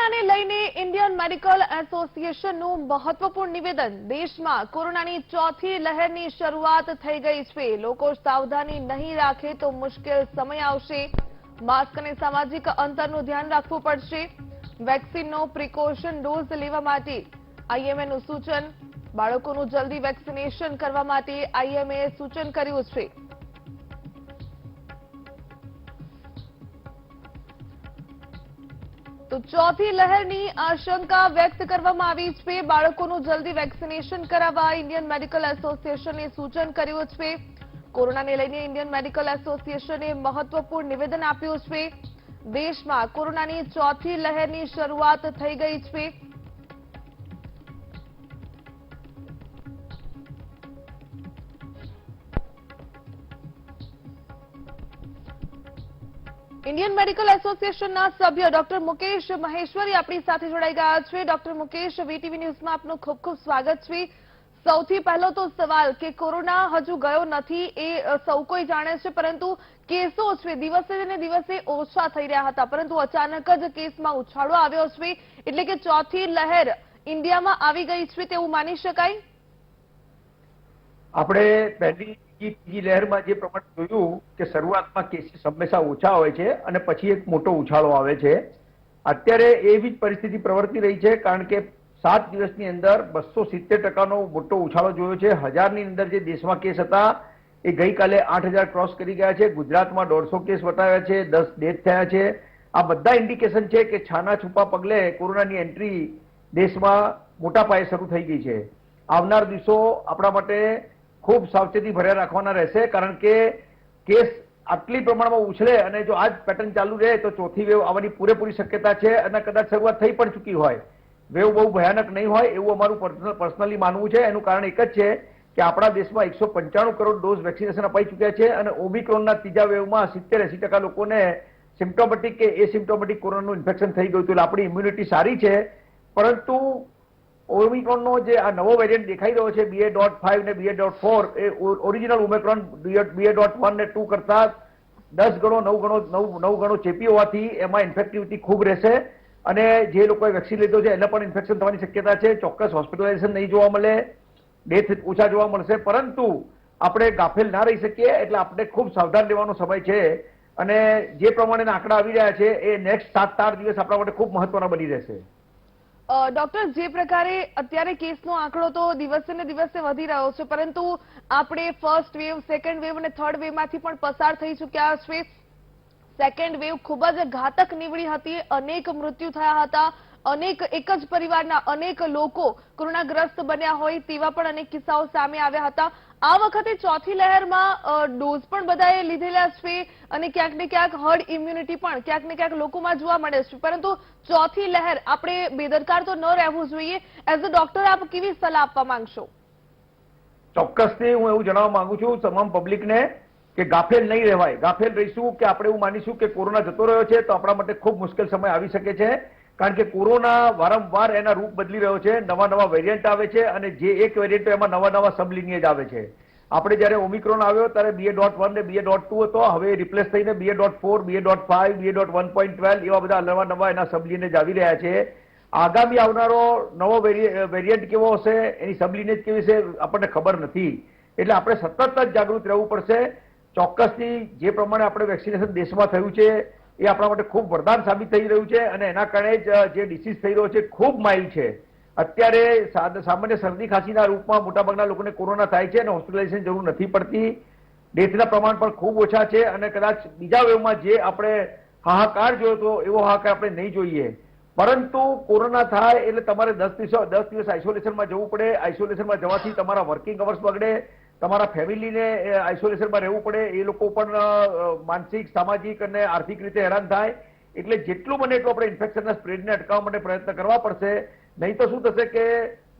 કોરોનાને લઈને Indian medical એસોસિએશનનું મહત્વપૂર્ણ નિવેદન। દેશમાં કોરોનાની ચોથી લહેરની શરૂઆત થઈ ગઈ છે। લોકો સાવધાની નહીં રાખે તો મુશ્કેલ સમય આવશે। માસ્ક અને સામાજિક અંતરનું ધ્યાન રાખવું પડશે। વેક્સિનનો પ્રિકોશન ડોઝ લેવા માટે આઈએમએનું સૂચન। બાળકોનું જલ્દી વેક્સિનેશન કરવા માટે આઈએમએ સૂચન કર્યું છે। તો ચોથી લહેરની આશંકા વ્યક્ત કરવામાં આવી છે। બાળકોનું જલ્દી વેક્સિનેશન કરાવવા ઇન્ડિયન મેડિકલ એસોસિએશને સૂચન કર્યું છે। કોરોનાને લઈને ઇન્ડિયન મેડિકલ એસોસિએશને મહત્વપૂર્ણ નિવેદન આપ્યું છે। દેશમાં કોરોનાની ચોથી લહેરની શરૂઆત થઈ ગઈ છે। ઇન્ડિયન મેડિકલ એસોસિએશનના સભ્ય ડોક્ટર મુકેશ મહેશ્વરી આપણી સાથે જોડાઈ ગયા છે। ડોક્ટર મુકેશ, વીટીવી ન્યૂઝમાં આપનું ખૂબ ખૂબ સ્વાગત છે। સૌથી પહેલો તો સવાલ કે કોરોના હજુ ગયો નથી એ સૌ કોઈ જાણે છે, પરંતુ કેસો છે દિવસે ને દિવસે ઓછા થઈ રહ્યા હતા, પરંતુ અચાનક જ કેસમાં ઉછાળો આવ્યો છે, એટલે કે ચોથી લહેર ઇન્ડિયામાં આવી ગઈ છે તેવું માની શકાય। આપણે પહેલી ત્રીજી લહેરમાં જે પ્રમાણે જોયું કે શરૂઆતમાં કેસીસ હંમેશા ઓછા હોય છે અને પછી એક મોટો ઉછાળો આવે છે। અત્યારે એવી જ પરિસ્થિતિ પ્રવર્તી રહી છે, કારણ કે 7 દિવસની અંદર 270% મોટો ઉછાળો જોયો છે। 1000ની અંદર જે દેશમાં કેસ હતા એ ગઈકાલે 8000 ક્રોસ કરી ગયા છે। ગુજરાતમાં 150 કેસ બતાવ્યા છે, 10 ડેથ થયા છે। આ બધા ઇન્ડિકેશન છે કે છાના છુપા પગલે કોરોનાની એન્ટ્રી દેશમાં મોટા પાયે શરૂ થઈ ગઈ છે। આવનાર દિવસો આપણા માટે ખૂબ સાવચેતી ભર્યા રાખવાના રહેશે, કારણ કે કેસ આટલી પ્રમાણમાં ઉછળે અને જો આ જ પેટર્ન ચાલુ રહે તો ચોથી વેવ આવવાની પૂરેપૂરી શક્યતા છે અને કદાચ શરૂઆત થઈ પણ ચૂકી હોય। વેવ બહુ ભયાનક નહીં હોય એવું અમારું પર્સનલી માનવું છે। એનું કારણ એક જ છે કે આપણા દેશમાં 195 કરોડ ડોઝ વેક્સિનેશન અપાઈ ચૂક્યા છે અને ઓમિક્રોનના ત્રીજા વેવમાં 70-80% લોકોને સિમ્પ્ટોમેટિક કે એસિમ્પ્ટોમેટિક કોરોનાનું ઇન્ફેક્શન થઈ ગયું હતું, એટલે આપણી ઇમ્યુનિટી સારી છે। પરંતુ ઓમિક્રોનનો જે આ નવો વેરિયન્ટ દેખાઈ રહ્યો છે BA.5 ને BA.4 એ ઓરિજિનલ ઓમિક્રોન BA.1 ને 2 કરતા 10 ગણો 9 ગણો ચેપી હોવાથી એમાં ઇન્ફેક્ટિવિટી ખૂબ રહેશે અને જે લોકોએ વેક્સિન લીધો છે એને પણ ઇન્ફેક્શન થવાની શક્યતા છે। ચોક્કસ હોસ્પિટલાઇઝેશન નહીં જોવા મળે, ડેથ ઓછા જોવા મળશે, પરંતુ આપણે ગાફેલ ના રહી શકીએ, એટલે આપણે ખૂબ સાવધાન રહેવાનો સમય છે અને જે પ્રમાણેના આંકડા આવી રહ્યા છે એ નેક્સ્ટ 7-8 દિવસ આપણા માટે ખૂબ મહત્વના બની રહેશે। ડોક્ટર, જે પ્રકારે અત્યારે કેસનો આંકડો તો દિવસે ને દિવસે વધી રહ્યો છે, પરંતુ આપણે ફર્સ્ટ વેવ, સેકન્ડ વેવ અને થર્ડ વેવમાંથી પણ પસાર થઈ ચૂક્યા છે। સેકન્ડ વેવ ખૂબ જ ઘાતક નીવડી હતી, અનેક મૃત્યુ થયા હતા, એક જ પરિવારના અનેક લોકો કોરોનાગ્રસ્ત બન્યા હોય તેવા પણ અનેક કિસ્સાઓ સામે આવ્યા હતા। આ વખતે ચોથી લહેરમાં ડોઝ પણ બધાએ લીધેલા છે અને ક્યાંક ને ક્યાંક હર્ડ ઇમ્યુનિટી પણ ક્યાંક ને ક્યાંક લોકોમાં જોવા મળે છે, પરંતુ ચોથી લહેર આપણે બેદરકાર તો ન રહેવું જોઈએ। એઝ અ ડોક્ટર આપ કેવી સલાહ આપવા માંગશો? ચોક્કસથી હું એવું જણાવવા માંગુ છું તમામ પબ્લિકને કે ગાફેલ નહીં રહેવાય। ગાફેલ રહીશું કે આપણે એવું માનીશું કે કોરોના જતો રહ્યો છે તો આપણા માટે ખૂબ મુશ્કેલ સમય આવી શકે છે, કારણ કે કોરોના વારંવાર એના રૂપ બદલી રહ્યો છે, નવા વેરિયન્ટ આવે છે અને જે એક વેરિયન્ટ એમાં નવા સબ લિનિયેજ આવે છે। આપણે જ્યારે ઓમિક્રોન આવ્યો ત્યારે BA.1 ને BA.2 હતો, હવે રિપ્લેસ થઈને BA.4, BA.5, BA.1.12 એવા બધા નવા એના સબ લિનિયેજ આવી રહ્યા છે। આગામી આવનારો નવો વેરિયન્ટ કેવો હશે, એની સબ લિનિયેજ કેવી છે આપણને ખબર નથી, એટલે આપણે સતત જ જાગૃત રહેવું પડશે। ચોક્કસથી જે પ્રમાણે આપણે વેક્સિનેશન દેશમાં થયું છે એ આપણા માટે ખૂબ વરદાન સાબિત થઈ રહ્યું છે અને એના કારણે જ જે ડિસીઝ થઈ રહ્યો છે ખૂબ માઇલ્ડ છે। અત્યારે સામાન્ય શરદી ખાંસીના રૂપમાં મોટાભાગના લોકોને કોરોના થાય છે અને હોસ્પિટલાઇઝેશન જરૂર નથી પડતી। ડેથના પ્રમાણ પણ ખૂબ ઓછા છે અને કદાચ બીજા વેવમાં જે આપણે હાહાકાર જોયો હતો એવો હાહાકાર આપણે નહીં જોઈએ, પરંતુ કોરોના થાય એટલે તમારે 10 દિવસ આઇસોલેશનમાં જવું પડે। આઇસોલેશનમાં જવાથી તમારા વર્કિંગ અવર્સ બગડે, તમારા ફેમિલીને આઇસોલેશનમાં રહેવું પડે, એ લોકો પણ માનસિક, સામાજિક અને આર્થિક રીતે હેરાન થાય। એટલે જેટલું બને એટલું આપણે ઇન્ફેક્શનના સ્પ્રેડને અટકાવવા માટે પ્રયત્ન કરવા પડશે, નહીં તો શું થશે કે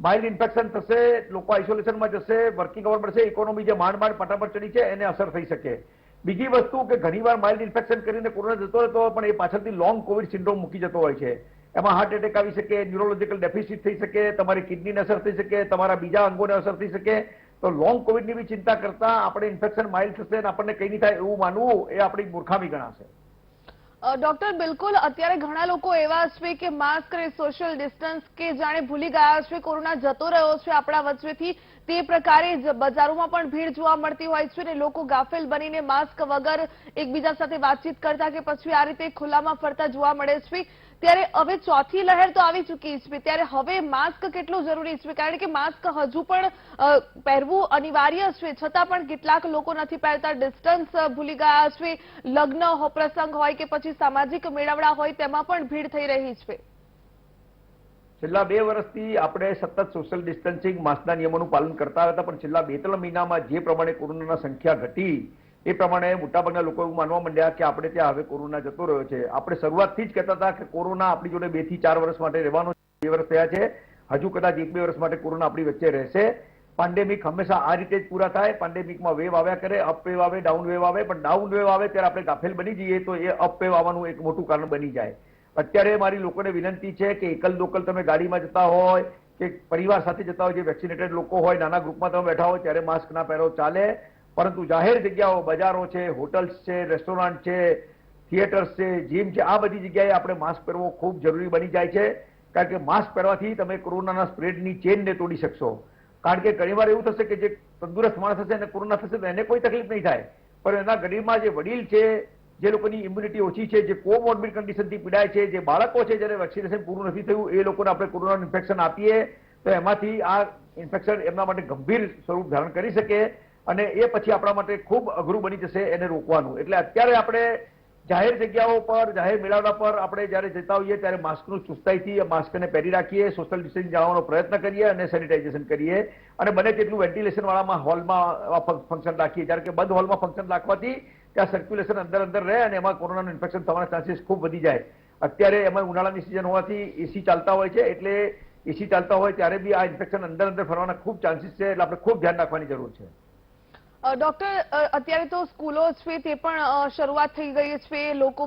માઇલ્ડ ઇન્ફેક્શન થશે, લોકો આઇસોલેશનમાં જશે, વર્કિંગ અવર મળશે, ઇકોનોમી જે માંડ ફટાફટ ચડી છે એને અસર થઈ શકે। બીજી વસ્તુ કે ઘણીવાર માઇલ્ડ ઇન્ફેક્શન કરીને કોરોના જતો રહેતો હોય પણ એ પાછળથી લોંગ કોવિડ સિન્ડ્રોમ મૂકી જતો હોય છે। એમાં હાર્ટ એટેક આવી શકે, ન્યુરોલોજીકલ ડેફિસિટ થઈ શકે, તમારી કિડનીને અસર થઈ શકે, તમારા બીજા અંગોને અસર થઈ શકે। તો લોંગ કોવિડની બી ચિંતા કરતા આપણે ઇન્ફેક્શન માઇલ્ડ થશે અને આપણને કંઈ નહીં થાય એવું માનવું એ આપણી મૂર્ખામી ગણાશે। ડોક્ટર, બિલકુલ અત્યારે ઘણા લોકો એવા છે કે માસ્ક અને સોશિયલ ડિસ્ટન્સ કે જાણે ભૂલી ગયા છે, કોરોના જતો રહ્યો છે આપણા વચ્ચેથી, તે પ્રકારે જ બજારોમાં પણ ભીડ જોવા મળતી હોય છે ને લોકો ગાફેલ બનીને માસ્ક વગર એકબીજા સાથે વાતચીત કરતા કે પછી આ રીતે ખુલ્લામાં ફરતા જોવા મળે છે। ત્યારે હવે ચોથી લહેર તો આવી ચૂકી છે, ત્યારે હવે માસ્ક કેટલું જરૂરી છે? કારણ કે માસ્ક હજુ પણ પહેરવું અનિવાર્ય છે, છતાં પણ કેટલાક લોકો નથી પહેરતા, ડિસ્ટન્સ ભૂલી ગયા છે, લગ્ન પ્રસંગ હોય કે પછી સામાજિક મેળાવડા હોય તેમાં પણ ભીડ થઈ રહી છે। છેલ્લા 2 વર્ષથી આપણે સતત સોશિયલ ડિસ્ટન્સિંગ માસ્કના નિયમોનું પાલન કરતા હતા, પણ છેલ્લા 2-3 મહિનામાં જે પ્રમાણે કોરોનાની સંખ્યા ઘટી એ પ્રમાણે મોટાભાગના લોકો એવું માનવા માંડ્યા કે આપણે ત્યાં હવે કોરોના જતો રહ્યો છે। આપણે શરૂઆતથી જ કહેતા હતા કે કોરોના આપણી જોડે 2 થી 4 વર્ષ માટે રહેવાનો છે। 2 વર્ષ થયા છે, હજુ કદાચ 1-2 વર્ષ માટે કોરોના આપણી વચ્ચે રહેશે। પેન્ડેમિક હંમેશા આ રીતે જ પૂરા થાય। પેન્ડેમિકમાં વેવ આવ્યા કરે, અપ વેવ આવે, ડાઉન વેવ આવે, પણ ડાઉન વેવ આવે ત્યારે આપણે ગાફેલ બની જઈએ તો એ અપ વેવ આવવાનું એક મોટું કારણ બની જાય। અત્યારે મારી લોકોને વિનંતી છે કે એકલ દોકલ તમે ગાડીમાં જતા હોય કે પરિવાર સાથે જતા હોય, જે વેક્સિનેટેડ લોકો હોય, નાના ગ્રુપમાં તમે બેઠા હોય ત્યારે માસ્ક ના પહેરો ચાલે, પરંતુ જાહેર જગ્યાઓ, બજારો છે, હોટલ્સ છે, રેસ્ટોરન્ટ છે, થિયેટર્સ છે, જીમ છે, આ બધી જગ્યાએ આપણે માસ્ક પહેરવો ખૂબ જરૂરી બની જાય છે। કારણ કે માસ્ક પહેરવાથી તમે કોરોનાના સ્પ્રેડની ચેનને તોડી શકશો। કારણ કે ઘણીવાર એવું થશે કે જે તંદુરસ્ત માણસ હશે અને કોરોના થશે તો એને કોઈ તકલીફ નહીં થાય, પણ એના ગરીબમાં જે વડીલ છે, જે લોકોની ઇમ્યુનિટી ઓછી છે, જે કોમોર્બિડ કન્ડિશનથી પીડાય છે, જે બાળકો છે જેને વેક્સિનેશન પૂરું નથી થયું, એ લોકોને આપણે કોરોના ઇન્ફેક્શન આપીએ તો એમાંથી આ ઇન્ફેક્શન એમના માટે ગંભીર સ્વરૂપ ધારણ કરી શકે અને એ પછી આપણા માટે ખૂબ અઘરું બની જશે એને રોકવાનું। એટલે અત્યારે આપણે જાહેર જગ્યાઓ પર, જાહેર મેળાવડા પર આપણે જ્યારે જતા હોઈએ ત્યારે માસ્કનું ચુસ્તાઈથી માસ્કને પહેરી રાખીએ, સોશિયલ ડિસ્ટન્સિંગ જાળવવાનો પ્રયત્ન કરીએ અને સેનિટાઇઝેશન કરીએ અને બને તેટલું વેન્ટિલેશન વાળામાં હોલમાં ફંક્શન રાખીએ। જ્યારે કે બંધ હોલમાં ફંક્શન રાખવાથી ત્યાં સર્ક્યુલેશન અંદર રહે અને એમાં કોરોનાનું ઇન્ફેક્શન થવાના ચાન્સીસ ખૂબ વધી જાય। અત્યારે એમાં ઉનાળાની સિઝન હોવાથી એસી ચાલતા હોય છે, એટલે એસી ચાલતા હોય ત્યારે બી આ ઇન્ફેક્શન અંદર ફરવાના ખૂબ ચાન્સીસ છે, એટલે આપણે ખૂબ ધ્યાન રાખવાની જરૂર છે। ડોક્ટર, અત્યારે તો સ્કૂલો છે તે પણ શરૂઆત થઈ ગઈ છે,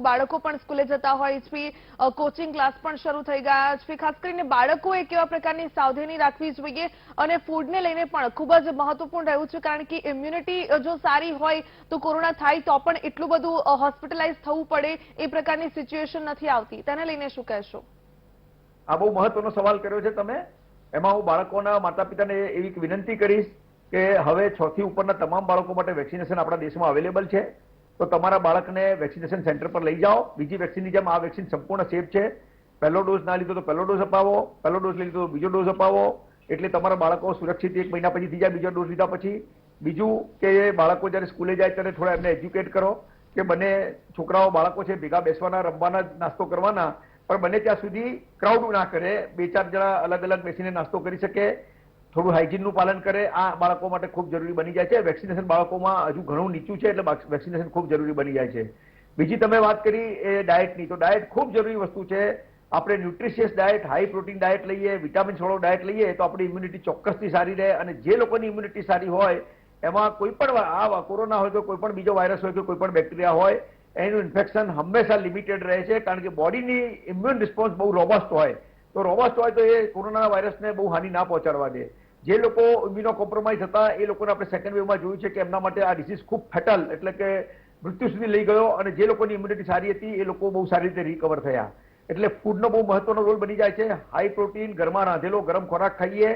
બાળકો પણ સ્કૂલે જતા હોય છે, કોચિંગ ક્લાસ પણ શરૂ થઈ ગયા છે। ખાસ કરીને બાળકોએ કેવા પ્રકારની સાવધાની રાખવી જોઈએ અને ફૂડને લઈને પણ ખૂબ જ મહત્વપૂર્ણ રહ્યું છે, કારણ કે ઇમ્યુનિટી જો સારી હોય તો કોરોના થાય તો પણ એટલું બધું હોસ્પિટલાઇઝ થવું પડે એ પ્રકારની સિચ્યુએશન નથી આવતી, તેને લઈને શું કહેશો? આ બહુ મહત્વનો સવાલ કર્યો છે તમે। એમાં હું બાળકોના માતા પિતાને એવી વિનંતી કરીશ કે હવે 6 થી ઉપરના તમામ બાળકો માટે વેક્સિનેશન આપણા દેશમાં અવેલેબલ છે, તો તમારા બાળકને વેક્સિનેશન સેન્ટર પર લઈ જાઓ। બીજી વેક્સિનની જેમ આ વેક્સિન સંપૂર્ણ સેફ છે। પહેલો ડોઝ ના લીધો તો પહેલો ડોઝ અપાવો, પહેલો ડોઝ લીધો તો બીજો ડોઝ અપાવો, એટલે તમારા બાળકો સુરક્ષિત 1 મહિના પછી થઈ જાય બીજો ડોઝ લીધા પછી। બીજું કે બાળકો જ્યારે સ્કૂલે જાય ત્યારે થોડા એમને એજ્યુકેટ કરો કે બંને છોકરાઓ બાળકો છે ભેગા બેસવાના, રમવાના, નાસ્તો કરવાના, પણ બને ત્યાં સુધી ક્રાઉડ ના કરે, 2-4 જણા અલગ અલગ બેસીને નાસ્તો કરી શકે, થોડું હાઇજીનનું પાલન કરે, આ બાળકો માટે ખૂબ જરૂરી બની જાય છે। વેક્સિનેશન બાળકોમાં હજુ ઘણું નીચું છે, એટલે વેક્સિનેશન ખૂબ જરૂરી બની જાય છે। બીજી તમે વાત કરી એ ડાયટની, તો ડાયટ ખૂબ જરૂરી વસ્તુ છે। આપણે nutritious diet, high protein diet લઈએ, વિટામિન્સ વાળો ડાયટ લઈએ તો આપણી ઇમ્યુનિટી ચોક્કસથી સારી રહે અને જે લોકોની ઇમ્યુનિટી સારી હોય એમાં કોઈ પણ આ કોરોના હોય તો કોઈ પણ બીજો વાયરસ હોય કે કોઈ પણ બેક્ટેરિયા હોય એનું ઇન્ફેક્શન હંમેશા લિમિટેડ રહે છે, કારણ કે બોડીની ઇમ્યુન રિસ્પોન્સ બહુ રોબસ્ટ હોય, તો રોબસ્ટ હોય તો એ કોરોના વાયરસને બહુ હાનિ ના પહોંચાડવા દે। જે લોકો ઇમ્યુનો કોમ્પ્રોમાઇઝ હતા એ લોકોને આપણે સેકન્ડ વેવમાં જોયું છે કે એમના માટે આ ડિસીઝ ખૂબ ફેટલ એટલે કે મૃત્યુ સુધી લઈ ગયો, અને જે લોકોની ઇમ્યુનિટી સારી હતી એ લોકો બહુ સારી રીતે રિકવર થયા। એટલે ફૂડનો બહુ મહત્વનો રોલ બની જાય છે। હાઈ પ્રોટીન, ઘરમાં રાંધેલો ગરમ ખોરાક ખાઈએ,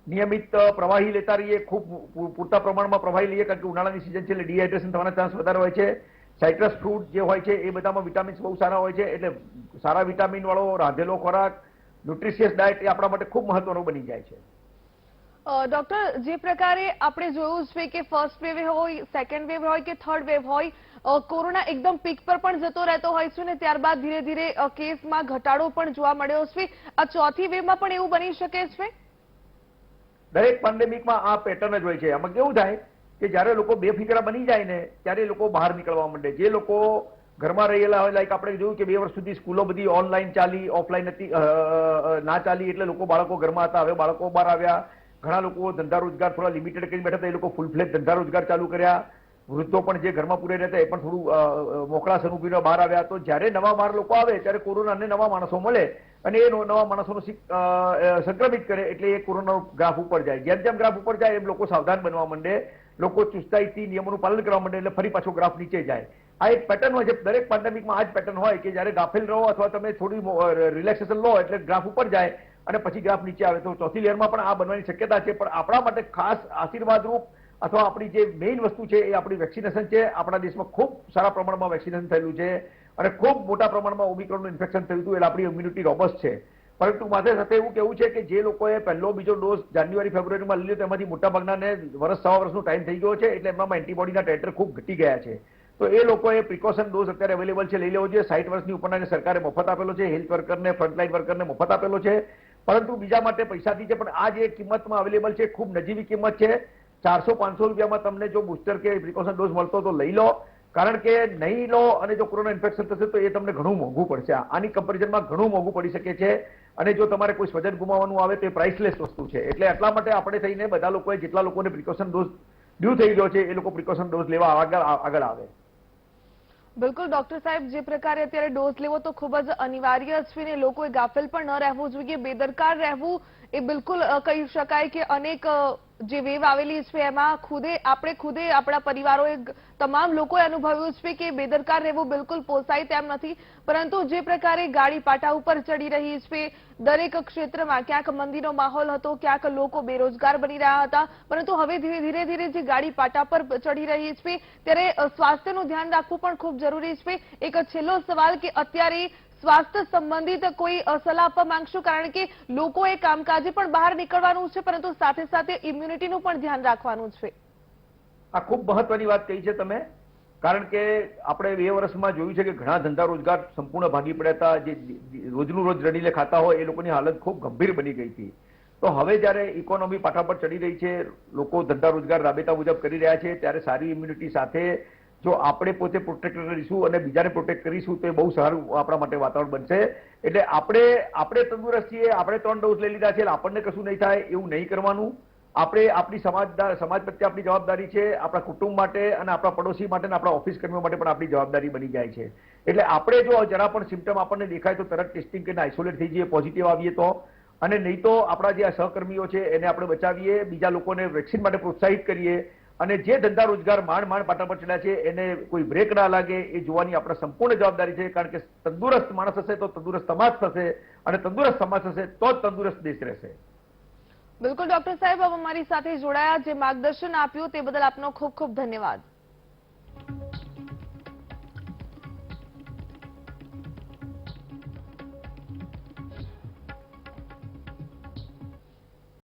નિયમિત પ્રવાહી લેતા રહીએ, ખૂબ પૂરતા પ્રમાણમાં પ્રવાહી લઈએ, કારણ કે ઉનાળાની સિઝન છે એટલે ડિહાઇડ્રેશન થવાના ચાન્સ વધારે હોય છે। સાઇટ્રસ ફ્રૂટ જે હોય છે એ બધામાં વિટામિન્સ બહુ સારા હોય છે, એટલે સારા વિટામિન વાળો રાંધેલો ખોરાક, ન્યુટ્રિશિયસ ડાયટ એ આપણા માટે ખૂબ મહત્વનું બની જાય છે। ડોક્ટર, જે પ્રકારે આપણે જોયું છે કે ફર્સ્ટ વેવ હોય, સેકન્ડ વેવ હોય કે થર્ડ વેવ હોય, કોરોના એકદમ પીક પર પણ જતો રહેતો હોય છે ને ત્યારબાદ ધીરે ધીરે કેસમાં ઘટાડો પણ જોવા મળ્યો છે। આ ચોથી વેવમાં પણ એવું બની શકે છે? દરેક પેન્ડેમિકમાં આ પેટર્ન જ હોય છે। આમાં કેવું થાય કે જ્યારે લોકો બેફિકરા બની જાય ને ત્યારે લોકો બહાર નીકળવા માંડે। જે લોકો ઘરમાં રહેલા હોય, લાઈક આપણે જોયું કે 2 વર્ષ સુધી સ્કૂલો બધી ઓનલાઈન ચાલી, ઓફલાઈન હતી ના ચાલી, એટલે લોકો બાળકો ઘરમાં હતા, હવે બાળકો બહાર આવ્યા। ઘણા લોકો ધંધા રોજગાર થોડા લિમિટેડ કરી બેઠા હતા, એ લોકો ફૂલ ફ્લેજ ધંધા રોજગાર ચાલુ કર્યા। વૃદ્ધો પણ જે ઘરમાં પૂરે રહેતા એ પણ થોડું મોકળા સ્વરૂપીને બહાર આવ્યા। તો જ્યારે નવા બહાર લોકો આવે ત્યારે કોરોનાને નવા માણસો મળે અને એ નવા માણસોનું સંક્રમિત કરે, એટલે એ કોરોનાનો ગ્રાફ ઉપર જાય। જેમ જેમ ગ્રાફ ઉપર જાય એમ લોકો સાવધાન બનવા માંડે, લોકો ચુસ્તાઈથી નિયમોનું પાલન કરવા માંડે, એટલે ફરી પાછો ગ્રાફ નીચે જાય। આ એક પેટર્ન હોય છે, દરેક પેન્ડેમિકમાં આ જ પેટર્ન હોય કે જ્યારે ગાફેલ રહો અથવા તમે થોડી રિલેક્સેશન લો એટલે ગ્રાફ ઉપર જાય અને પછી ગ્રાફ નીચે આવે. તો ચોથી લહેરમાં પણ આ બનવાની શક્યતા છે. પણ આપણા માટે ખાસ આશીર્વાદરૂપ અથવા આપણી જે મેઇન વસ્તુ છે એ આપણી વેક્સિનેશન છે. આપણા દેશમાં ખૂબ સારા પ્રમાણમાં વેક્સિનેશન થયેલું છે અને ખૂબ મોટા પ્રમાણમાં ઓમિક્રોનનું ઇન્ફેક્શન થયું હતું એટલે આપણી ઇમ્યુનિટી રોબસ્ટ છે. પરંતુ માથે સાથે એવું કેવું છે કે જે લોકોએ પહેલો બીજો ડોઝ જાન્યુઆરી ફેબ્રુઆરીમાં લીધો તેમાંથી મોટાભાગનાને વર્ષ સવા વર્ષનો ટાઈમ થઈ ગયો છે એટલે એમનામાં એન્ટીબોડીના ટેટર ખૂબ ઘટી ગયા છે. તો એ લોકોએ પ્રિકોશન ડોઝ અત્યારે અવેલેબલ છે, લઈ લેવો જોઈએ. 60 વર્ષની ઉપરના સરકારે મફત આપેલો છે, હેલ્થ વર્કરને ફ્રન્ટલાઇન વર્કરને મફત આપેલો છે. પરંતુ બીજા માટે પૈસાથી છે, પણ આ જે કિંમતમાં અવેલેબલ છે ખૂબ નજીવી કિંમત છે. 400-500 રૂપિયામાં તમને જો બુસ્ટર કે પ્રિકોશન ડોઝ મળતો તો લઈ લો, કારણ કે નહીં લો અને જો કોરોના ઇન્ફેક્શન થશે તો એ તમને ઘણું મોંઘું પડશે. આની કમ્પેરિઝનમાં ઘણું મોંઘું પડી શકે છે અને જો તમારે કોઈ સ્વજન ગુમાવવાનું આવે તો એ પ્રાઇસલેસ વસ્તુ છે. એટલે એટલા માટે આપણે થઈને બધા લોકોએ જેટલા લોકોને પ્રિકોશન ડોઝ ડ્યુ થઈ ગયો છે એ લોકો પ્રિકોશન ડોઝ લેવા આગળ આવે. બિલકુલ ડોક્ટર સાહેબ, જે પ્રકારે અત્યારે ડોઝ લેવો તો ખૂબ જ અનિવાર્ય છે ને લોકોએ ગાફેલ પણ ન રહેવું જોઈએ, બેદરકાર રહેવું એ બિલકુલ કહી શકાય કે અનેક જે વેવ આવેલી છે એમાં આપણે ખુદે આપણા પરિવારોએ તમામ લોકોએ અનુભવ્યું છે કે બેદરકાર રહેવું બિલકુલ પોસાય તેમ નથી. પરંતુ જે પ્રકારે ગાડી પાટા ઉપર ચડી રહી છે, દરેક ક્ષેત્રમાં ક્યાંક મંદીનો માહોલ હતો, ક્યાંક લોકો બેરોજગાર બની રહ્યા હતા, પરંતુ હવે ધીરે ધીરે જે ગાડી પાટા પર ચડી રહી છે ત્યારે સ્વાસ્થ્યનું ધ્યાન રાખવું પણ ખૂબ જરૂરી છે. એક છેલ્લો સવાલ કે અત્યારે સ્વાસ્થ્ય સંબંધિત કોઈ સલાહ આપવા માંગશો, કારણ કે લોકોએ કામકાજે પણ બહાર નીકળવાનું છે પરંતુ સાથે સાથે ઇમ્યુનિટીનું પણ ધ્યાન રાખવાનું છે. આ ખૂબ મહત્વની વાત કહી છે તમે, કારણ કે આપણે 2 વર્ષમાં જોયું છે કે ઘણા ધંધા રોજગાર સંપૂર્ણ ભાગી પડ્યા હતા. જે રોજનું રોજ રડીલે ખાતા હોય એ લોકોની હાલત ખૂબ ગંભીર બની ગઈ હતી. તો હવે જ્યારે ઇકોનોમી પાટા પર ચડી રહી છે, લોકો ધંધા રોજગાર રાબેતા મુજબ કરી રહ્યા છે, ત્યારે સારી ઇમ્યુનિટી સાથે જો આપણે પોતે પ્રોટેક્ટ કરીશું અને બીજાને પ્રોટેક્ટ કરીશું તો એ બહુ સારું આપણા માટે વાતાવરણ બનશે. એટલે આપણે તંદુરસ્ત છીએ, આપણે 3 ડોઝ લઈ લીધા છે એટલે આપણને કશું નહીં થાય એવું નહીં કરવાનું. આપણે આપણી સમાજ પ્રત્યે આપણી જવાબદારી છે, આપણા કુટુંબ માટે અને આપણા પડોશી માટે અને આપણા ઓફિસ કર્મીઓ માટે પણ આપણી જવાબદારી બની જાય છે. એટલે આપણે જો જરા પણ સિમ્પટમ આપણને દેખાય તો તરત ટેસ્ટિંગ કરીને આઇસોલેટ થઈ જઈએ, પોઝિટિવ આવીએ તો, અને નહીં તો આપણા જે સહકર્મીઓ છે એને આપણે બચાવીએ, બીજા લોકોને વેક્સિન માટે પ્રોત્સાહિત કરીએ અને જે ધંધા રોજગાર માંડ પાટા પર ચડ્યા છે એને કોઈ બ્રેક ના લાગે એ જોવાની આપણા સંપૂર્ણ જવાબદારી છે. કારણ કે તંદુરસ્ત માણસ હશે તો તંદુરસ્ત સમાજ થશે અને તંદુરસ્ત સમાજ થશે તો જ તંદુરસ્ત દેશ રહેશે. બિલકુલ ડોક્ટર સાહેબ, અમારી સાથે જોડાયા, જે માર્ગદર્શન આપ્યું તે બદલ આપનો ખૂબ ખૂબ ધન્યવાદ.